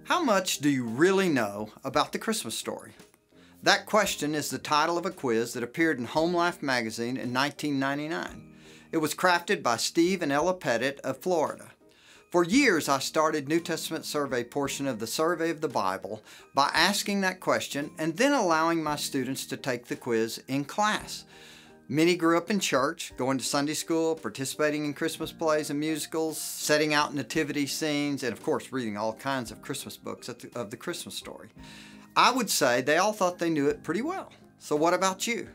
How much do you really know about the Christmas story? That question is the title of a quiz that appeared in Home Life magazine in 1999. It was crafted by Steve and Ella Pettit of Florida. For years, I started New Testament survey portion of the Survey of the Bible by asking that question and then allowing my students to take the quiz in class. Many grew up in church, going to Sunday school, participating in Christmas plays and musicals, setting out nativity scenes, and of course reading all kinds of Christmas books of the Christmas story. I would say they all thought they knew it pretty well. So what about you?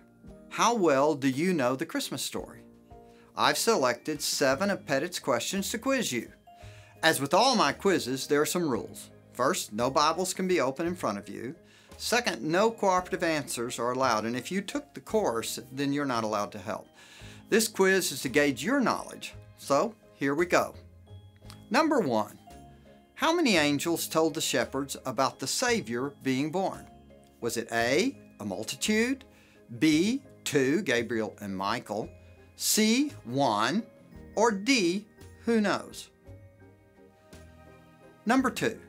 How well do you know the Christmas story? I've selected 7 of Pettit's questions to quiz you. As with all my quizzes, there are some rules. First, no Bibles can be open in front of you. Second, no cooperative answers are allowed, and if you took the course, then you're not allowed to help. This quiz is to gauge your knowledge, so here we go. Number 1. How many angels told the shepherds about the Savior being born? Was it A, a multitude, B, 2, Gabriel and Michael, C, 1, or D, who knows? Number 2.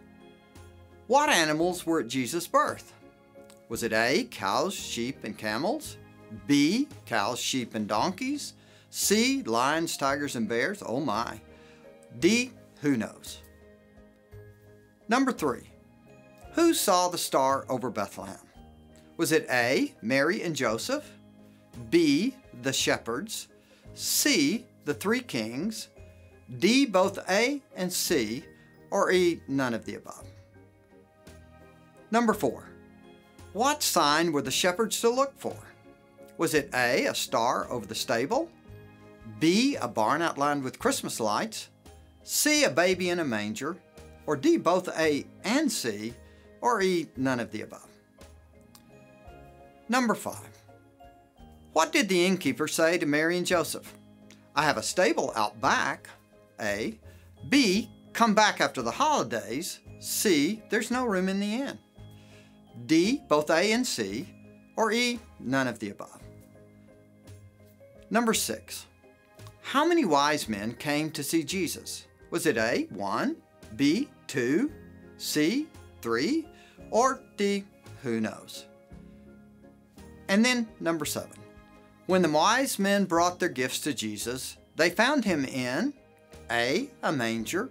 What animals were at Jesus' birth? Was it A, cows, sheep, and camels? B, cows, sheep, and donkeys? C, lions, tigers, and bears? Oh my. D, who knows? Number 3. Who saw the star over Bethlehem? Was it A, Mary and Joseph? B, the shepherds? C, the 3 kings? D, both A and C? Or E, none of the above? Number 4. What sign were the shepherds to look for? Was it A, a star over the stable? B, a barn outlined with Christmas lights? C, a baby in a manger? Or D, both A and C? Or E, none of the above? Number 5. What did the innkeeper say to Mary and Joseph? I have a stable out back. A. B, come back after the holidays. C, there's no room in the inn. D, both A and C, or E, none of the above. Number 6. How many wise men came to see Jesus? Was it A, 1, B, 2, C, 3, or D, who knows? And then number 7. When the wise men brought their gifts to Jesus, they found him in A, a manger,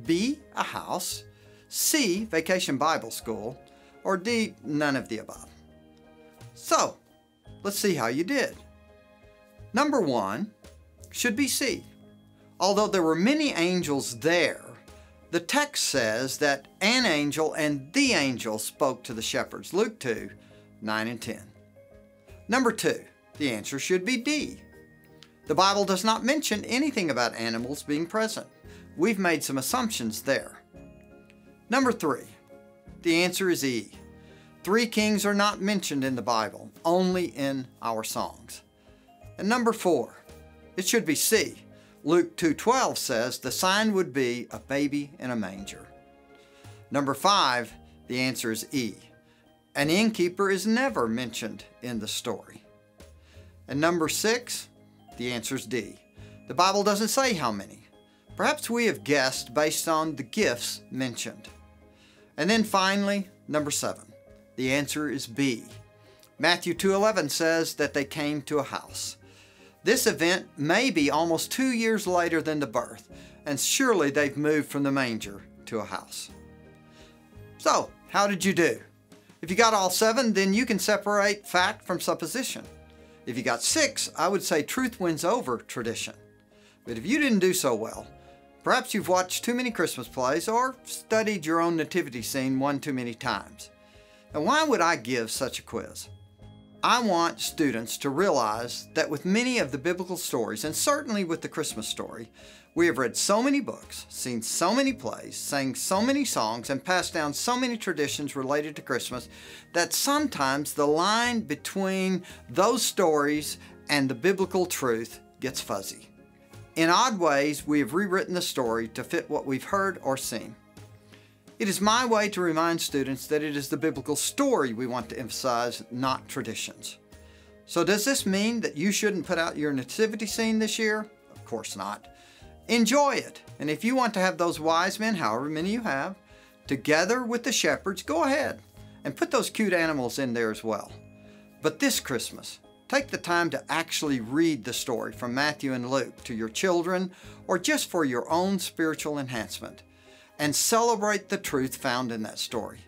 B, a house, C, Vacation Bible School, or D, none of the above. So, let's see how you did. Number 1 should be C. Although there were many angels there, the text says that an angel and the angel spoke to the shepherds. Luke 2, 9 and 10. Number 2, the answer should be D. The Bible does not mention anything about animals being present. We've made some assumptions there. Number 3, the answer is E. 3 kings are not mentioned in the Bible, only in our songs. And number 4, it should be C. Luke 2:12 says the sign would be a baby in a manger. Number 5, the answer is E. An innkeeper is never mentioned in the story. And number 6, the answer is D. The Bible doesn't say how many. Perhaps we have guessed based on the gifts mentioned. And then finally, number 7. The answer is B. Matthew 2:11 says that they came to a house. This event may be almost 2 years later than the birth, and surely they've moved from the manger to a house. So, how did you do? If you got all 7, then you can separate fact from supposition. If you got 6, I would say truth wins over tradition. But if you didn't do so well, perhaps you've watched too many Christmas plays or studied your own nativity scene one too many times. And why would I give such a quiz? I want students to realize that with many of the biblical stories, and certainly with the Christmas story, we have read so many books, seen so many plays, sang so many songs, and passed down so many traditions related to Christmas that sometimes the line between those stories and the biblical truth gets fuzzy. In odd ways, we have rewritten the story to fit what we've heard or seen. It is my way to remind students that it is the biblical story we want to emphasize, not traditions. So does this mean that you shouldn't put out your nativity scene this year? Of course not. Enjoy it. And if you want to have those wise men, however many you have, Together with the shepherds, go ahead and put those cute animals in there as well. But this Christmas, take the time to actually read the story from Matthew and Luke to your children or just for your own spiritual enhancement, and celebrate the truth found in that story.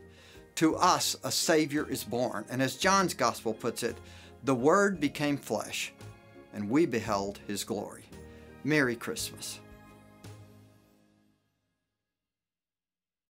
To us, a Savior is born, and as John's Gospel puts it, the Word became flesh, and we beheld His glory. Merry Christmas.